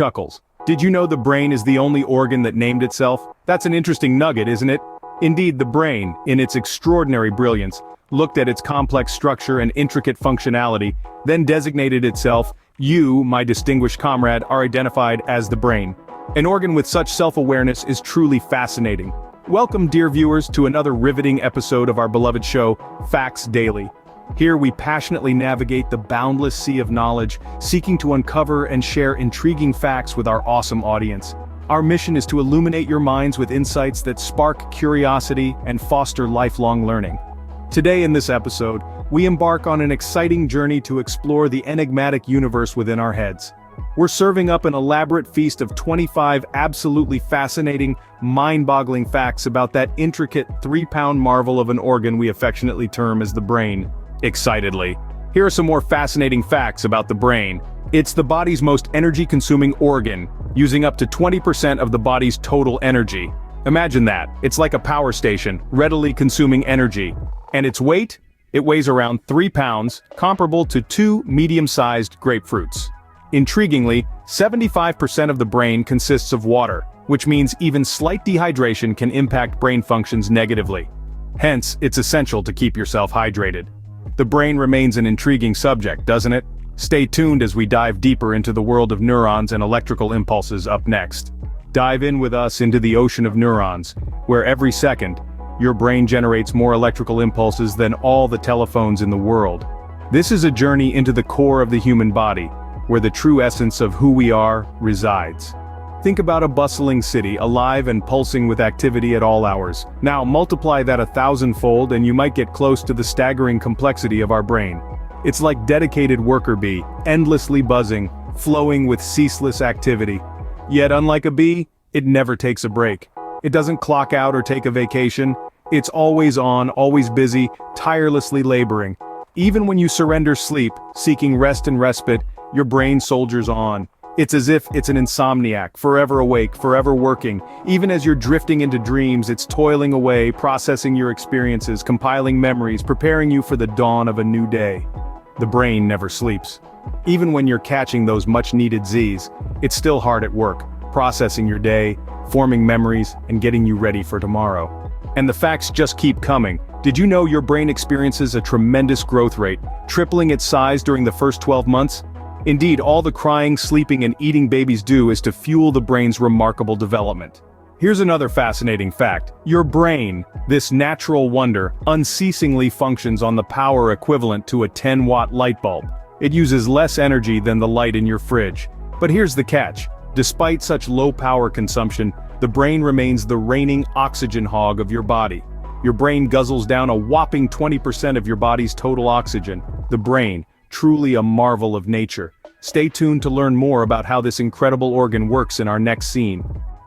chuckles. Did you know the brain is the only organ that named itself? That's an interesting nugget, isn't it? Indeed, the brain, in its extraordinary brilliance, looked at its complex structure and intricate functionality, then designated itself. You, my distinguished comrade, are identified as the brain. An organ with such self-awareness is truly fascinating. Welcome, dear viewers, to another riveting episode of our beloved show, Facts Daily. Here we passionately navigate the boundless sea of knowledge, seeking to uncover and share intriguing facts with our awesome audience. Our mission is to illuminate your minds with insights that spark curiosity and foster lifelong learning. Today in this episode, we embark on an exciting journey to explore the enigmatic universe within our heads. We're serving up an elaborate feast of 25 absolutely fascinating, mind-boggling facts about that intricate 3-pound marvel of an organ we affectionately term as the brain. Excitedly, here are some more fascinating facts about the brain. It's the body's most energy-consuming organ, using up to 20% of the body's total energy. Imagine that, it's like a power station, readily consuming energy. And its weight? It weighs around 3 pounds, comparable to 2 medium-sized grapefruits. Intriguingly, 75% of the brain consists of water, which means even slight dehydration can impact brain functions negatively. Hence, it's essential to keep yourself hydrated. The brain remains an intriguing subject, doesn't it? Stay tuned as we dive deeper into the world of neurons and electrical impulses up next. Dive in with us into the ocean of neurons, where every second, your brain generates more electrical impulses than all the telephones in the world. This is a journey into the core of the human body, where the true essence of who we are resides. Think about a bustling city, alive and pulsing with activity at all hours. Now multiply that 1,000-fold and you might get close to the staggering complexity of our brain. It's like dedicated worker bee, endlessly buzzing, flowing with ceaseless activity. Yet unlike a bee, it never takes a break. It doesn't clock out or take a vacation. It's always on, always busy, tirelessly laboring. Even when you surrender sleep, seeking rest and respite, your brain soldiers on. It's as if it's an insomniac, forever awake, forever working. Even as you're drifting into dreams, it's toiling away, processing your experiences, compiling memories, preparing you for the dawn of a new day. The brain never sleeps. Even when you're catching those much-needed Z's, it's still hard at work, processing your day, forming memories, and getting you ready for tomorrow. And the facts just keep coming. Did you know your brain experiences a tremendous growth rate, tripling its size during the first 12 months? Indeed, all the crying, sleeping, and eating babies do is to fuel the brain's remarkable development. Here's another fascinating fact. Your brain, this natural wonder, unceasingly functions on the power equivalent to a 10-watt light bulb. It uses less energy than the light in your fridge. But here's the catch. Despite such low power consumption, the brain remains the reigning oxygen hog of your body. Your brain guzzles down a whopping 20% of your body's total oxygen. The brain, truly a marvel of nature. Stay tuned to learn more about how this incredible organ works in our next scene.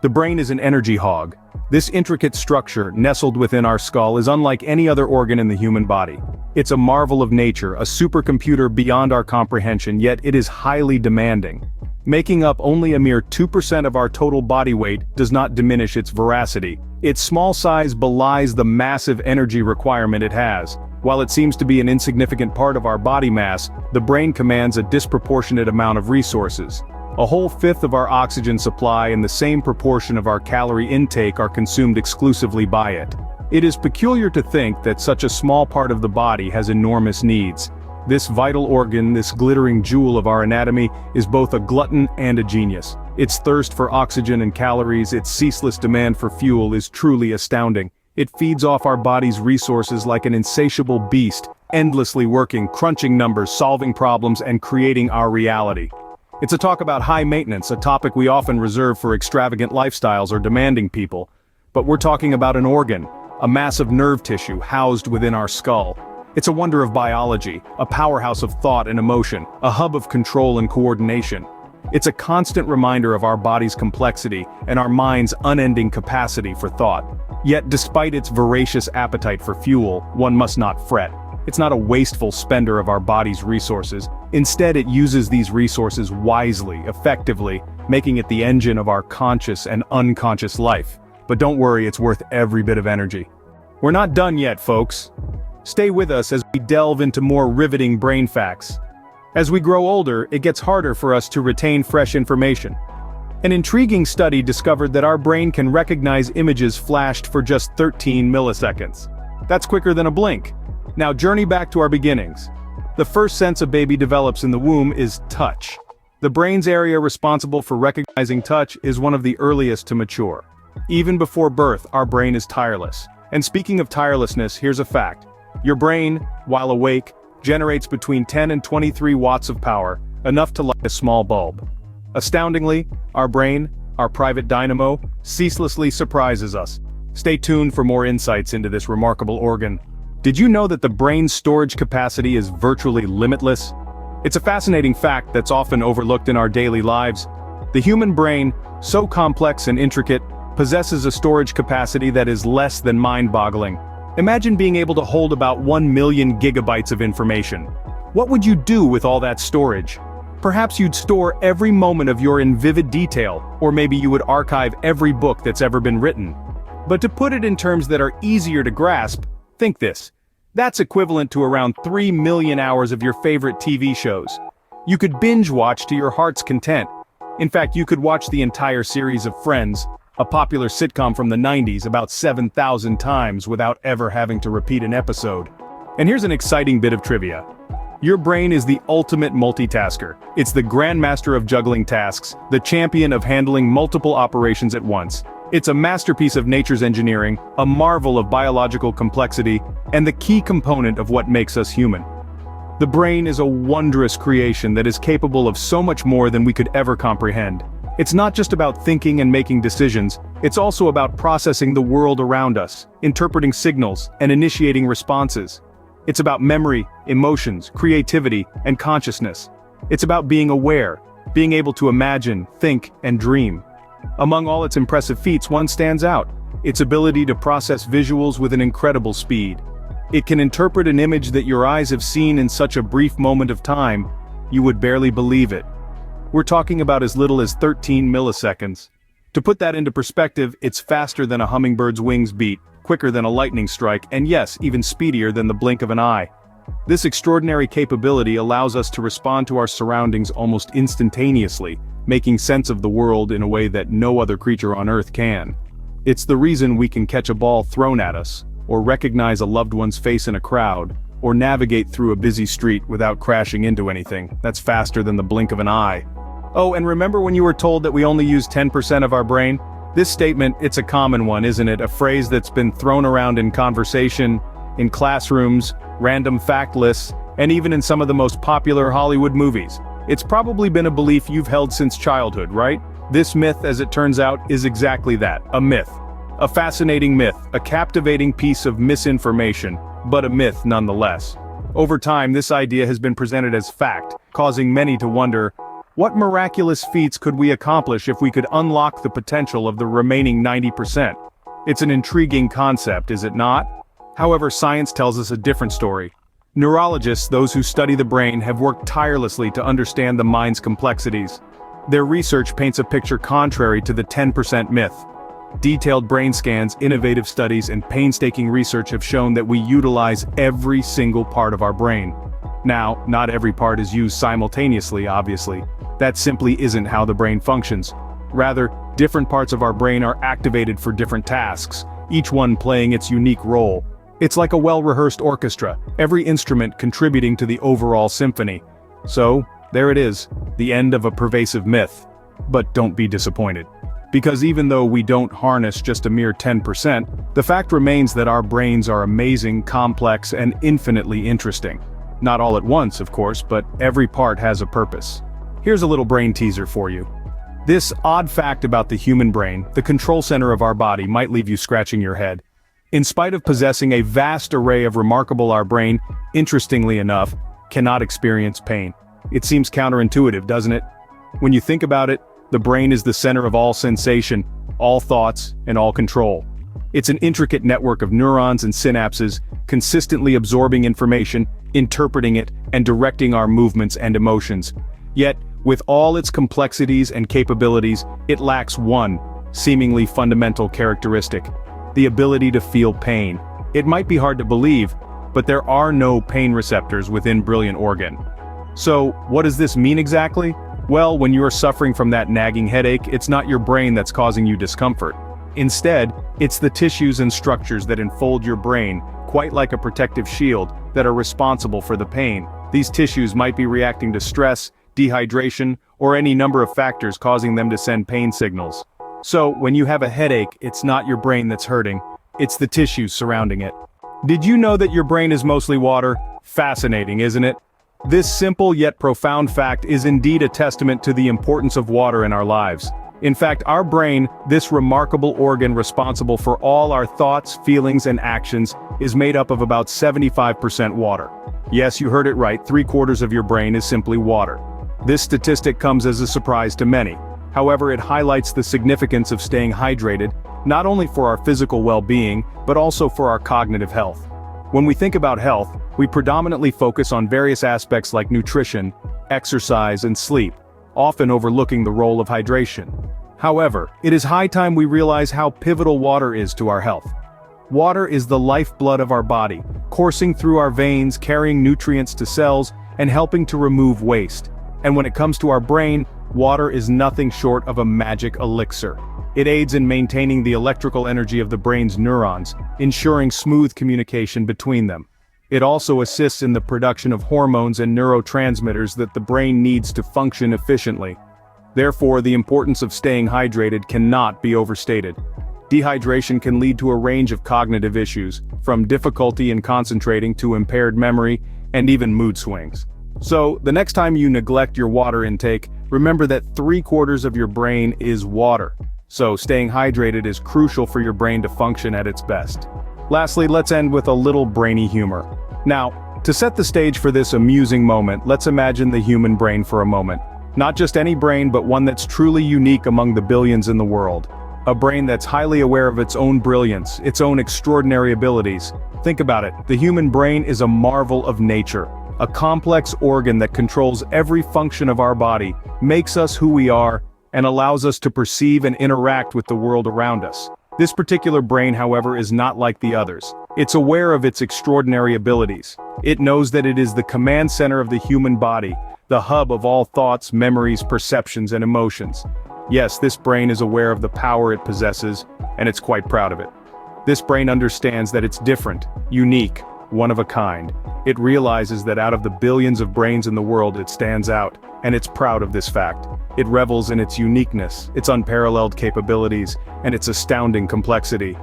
The brain is an energy hog. This intricate structure, nestled within our skull, is unlike any other organ in the human body. It's a marvel of nature, a supercomputer beyond our comprehension, yet it is highly demanding. Making up only a mere 2% of our total body weight does not diminish its veracity. Its small size belies the massive energy requirement it has. While it seems to be an insignificant part of our body mass, the brain commands a disproportionate amount of resources. A whole fifth of our oxygen supply and the same proportion of our calorie intake are consumed exclusively by it. It is peculiar to think that such a small part of the body has enormous needs. This vital organ, this glittering jewel of our anatomy, is both a glutton and a genius. Its thirst for oxygen and calories, its ceaseless demand for fuel is truly astounding. It feeds off our body's resources like an insatiable beast, endlessly working, crunching numbers, solving problems, and creating our reality. It's a talk about high maintenance, a topic we often reserve for extravagant lifestyles or demanding people. But we're talking about an organ, a mass of nerve tissue housed within our skull. It's a wonder of biology, a powerhouse of thought and emotion, a hub of control and coordination. It's a constant reminder of our body's complexity and our mind's unending capacity for thought. Yet despite its voracious appetite for fuel, one must not fret. It's not a wasteful spender of our body's resources. Instead, it uses these resources wisely, effectively, making it the engine of our conscious and unconscious life. But don't worry, it's worth every bit of energy. We're not done yet, folks. Stay with us as we delve into more riveting brain facts. As we grow older, it gets harder for us to retain fresh information. An intriguing study discovered that our brain can recognize images flashed for just 13 milliseconds. That's quicker than a blink. Now journey back to our beginnings. The first sense a baby develops in the womb is touch. The brain's area responsible for recognizing touch is one of the earliest to mature. Even before birth, our brain is tireless. And speaking of tirelessness, here's a fact. Your brain, while awake, generates between 10 and 23 watts of power, enough to light a small bulb. Astoundingly, our brain, our private dynamo, ceaselessly surprises us. Stay tuned for more insights into this remarkable organ. Did you know that the brain's storage capacity is virtually limitless? It's a fascinating fact that's often overlooked in our daily lives. The human brain, so complex and intricate, possesses a storage capacity that is less than mind-boggling. Imagine being able to hold about 1 million gigabytes of information. What would you do with all that storage? Perhaps you'd store every moment of your in vivid detail, or maybe you would archive every book that's ever been written. But to put it in terms that are easier to grasp, think this. That's equivalent to around 3 million hours of your favorite TV shows. You could binge watch to your heart's content. In fact, you could watch the entire series of Friends, a popular sitcom from the 90s, about 7,000 times without ever having to repeat an episode. And here's an exciting bit of trivia. Your brain is the ultimate multitasker. It's the grandmaster of juggling tasks, the champion of handling multiple operations at once. It's a masterpiece of nature's engineering, a marvel of biological complexity, and the key component of what makes us human. The brain is a wondrous creation that is capable of so much more than we could ever comprehend. It's not just about thinking and making decisions, it's also about processing the world around us, interpreting signals, and initiating responses. It's about memory, emotions, creativity, and consciousness. It's about being aware, being able to imagine, think, and dream. Among all its impressive feats, one stands out: its ability to process visuals with an incredible speed. It can interpret an image that your eyes have seen in such a brief moment of time, you would barely believe it. We're talking about as little as 13 milliseconds. To put that into perspective, it's faster than a hummingbird's wings beat, quicker than a lightning strike, and yes, even speedier than the blink of an eye. This extraordinary capability allows us to respond to our surroundings almost instantaneously, making sense of the world in a way that no other creature on Earth can. It's the reason we can catch a ball thrown at us, or recognize a loved one's face in a crowd, or navigate through a busy street without crashing into anything. That's faster than the blink of an eye. Oh, and remember when you were told that we only use 10% of our brain? This statement, it's a common one, isn't it? A phrase that's been thrown around in conversation, in classrooms, random fact lists, and even in some of the most popular Hollywood movies. It's probably been a belief you've held since childhood, right? This myth, as it turns out, is exactly that, a myth. A fascinating myth, a captivating piece of misinformation, but a myth nonetheless. Over time, this idea has been presented as fact, causing many to wonder, what miraculous feats could we accomplish if we could unlock the potential of the remaining 90%? It's an intriguing concept, is it not? However, science tells us a different story. Neurologists, those who study the brain, have worked tirelessly to understand the mind's complexities. Their research paints a picture contrary to the 10% myth. Detailed brain scans, innovative studies, and painstaking research have shown that we utilize every single part of our brain. Now, not every part is used simultaneously, obviously. That simply isn't how the brain functions. Rather, different parts of our brain are activated for different tasks, each one playing its unique role. It's like a well-rehearsed orchestra, every instrument contributing to the overall symphony. So, there it is, the end of a pervasive myth. But don't be disappointed. Because even though we don't harness just a mere 10%, the fact remains that our brains are amazing, complex, and infinitely interesting. Not all at once, of course, but every part has a purpose. Here's a little brain teaser for you. This odd fact about the human brain, the control center of our body, might leave you scratching your head. In spite of possessing a vast array of remarkable, our brain, interestingly enough, cannot experience pain. It seems counterintuitive, doesn't it? When you think about it, the brain is the center of all sensation, all thoughts, and all control. It's an intricate network of neurons and synapses, consistently absorbing information, interpreting it, and directing our movements and emotions. Yet, with all its complexities and capabilities, it lacks one, seemingly fundamental characteristic: the ability to feel pain. It might be hard to believe, but there are no pain receptors within brilliant organ. So, what does this mean exactly? Well, when you're suffering from that nagging headache, it's not your brain that's causing you discomfort. Instead, it's the tissues and structures that enfold your brain, quite like a protective shield, that are responsible for the pain. These tissues might be reacting to stress, dehydration, or any number of factors causing them to send pain signals. So, when you have a headache, it's not your brain that's hurting, it's the tissues surrounding it. Did you know that your brain is mostly water? Fascinating, isn't it? This simple yet profound fact is indeed a testament to the importance of water in our lives. In fact, our brain, this remarkable organ responsible for all our thoughts, feelings, and actions, is made up of about 75% water. Yes, you heard it right, 3/4 of your brain is simply water. This statistic comes as a surprise to many. However, it highlights the significance of staying hydrated, not only for our physical well-being, but also for our cognitive health. When we think about health, we predominantly focus on various aspects like nutrition, exercise, and sleep, often overlooking the role of hydration. However, it is high time we realize how pivotal water is to our health. Water is the lifeblood of our body, coursing through our veins, carrying nutrients to cells, and helping to remove waste. And when it comes to our brain, water is nothing short of a magic elixir. It aids in maintaining the electrical energy of the brain's neurons, ensuring smooth communication between them. It also assists in the production of hormones and neurotransmitters that the brain needs to function efficiently. Therefore, the importance of staying hydrated cannot be overstated. Dehydration can lead to a range of cognitive issues, from difficulty in concentrating to impaired memory, and even mood swings. So, the next time you neglect your water intake, remember that 3/4 of your brain is water. So, staying hydrated is crucial for your brain to function at its best. Lastly, let's end with a little brainy humor. Now, to set the stage for this amusing moment, let's imagine the human brain for a moment. Not just any brain, but one that's truly unique among the billions in the world. A brain that's highly aware of its own brilliance, its own extraordinary abilities. Think about it, the human brain is a marvel of nature. A complex organ that controls every function of our body, makes us who we are, and allows us to perceive and interact with the world around us. This particular brain, however, is not like the others. It's aware of its extraordinary abilities. It knows that it is the command center of the human body, the hub of all thoughts, memories, perceptions, and emotions. Yes, this brain is aware of the power it possesses, and it's quite proud of it. This brain understands that it's different, unique, one of a kind. It realizes that out of the billions of brains in the world, it stands out, and it's proud of this fact. It revels in its uniqueness, its unparalleled capabilities, and its astounding complexity.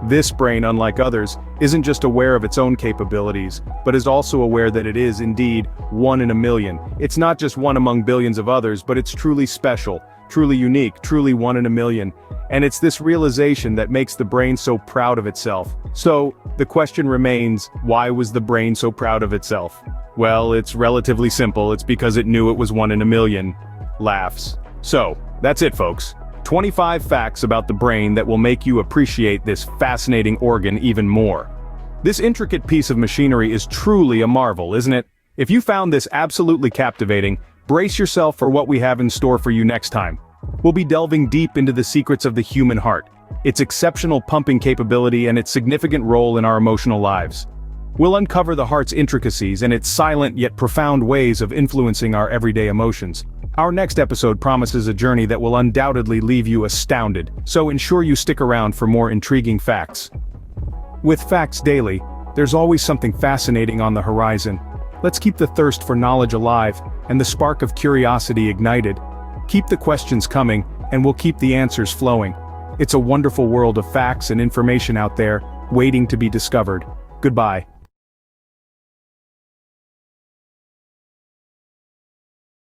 This brain, unlike others, isn't just aware of its own capabilities, but is also aware that it is, indeed, one in a million. It's not just one among billions of others, but it's truly special, truly unique, truly one in a million. And it's this realization that makes the brain so proud of itself. So, the question remains, why was the brain so proud of itself? Well, it's relatively simple, it's because it knew it was one in a million. Laughs. So, that's it, folks. 25 facts about the brain that will make you appreciate this fascinating organ even more. This intricate piece of machinery is truly a marvel, isn't it? If you found this absolutely captivating, brace yourself for what we have in store for you next time. We'll be delving deep into the secrets of the human heart, its exceptional pumping capability and its significant role in our emotional lives. We'll uncover the heart's intricacies and its silent yet profound ways of influencing our everyday emotions. Our next episode promises a journey that will undoubtedly leave you astounded, so ensure you stick around for more intriguing facts. With Facts Daily, there's always something fascinating on the horizon. Let's keep the thirst for knowledge alive, and the spark of curiosity ignited. Keep the questions coming, and we'll keep the answers flowing. It's a wonderful world of facts and information out there, waiting to be discovered. Goodbye.